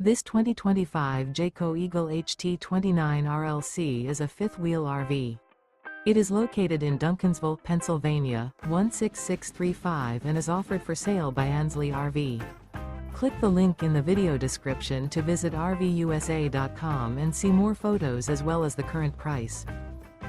This 2025 Jayco Eagle HT 29 RLC is a fifth-wheel RV. It is located in Duncansville, Pennsylvania, 16635 and is offered for sale by Ansley RV. Click the link in the video description to visit RVUSA.com and see more photos as well as the current price.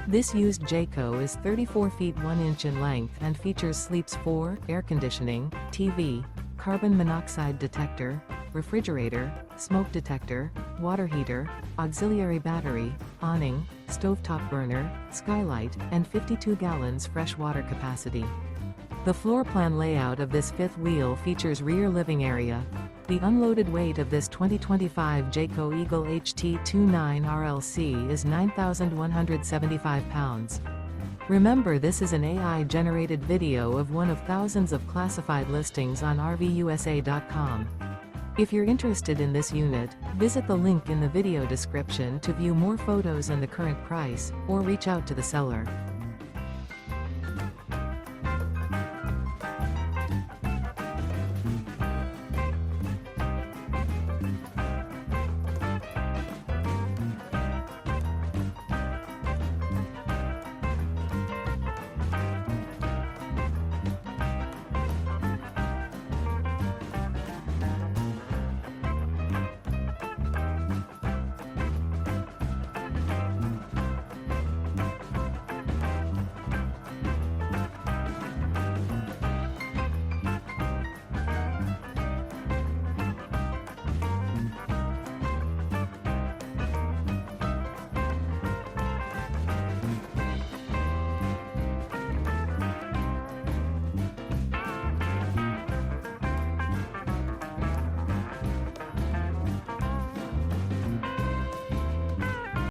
This used Jayco is 34 feet 1 inch in length and features sleeps 4, air conditioning, TV, carbon monoxide detector, refrigerator, smoke detector, water heater, auxiliary battery, awning, stovetop burner, skylight, and 52 gallons fresh water capacity. The floor plan layout of this fifth wheel features rear living area. The unloaded weight of this 2025 Jayco Eagle HT 29 RLC is 9,175 pounds. Remember, this is an AI-generated video of one of thousands of classified listings on RVUSA.com. If you're interested in this unit, visit the link in the video description to view more photos and the current price, or reach out to the seller.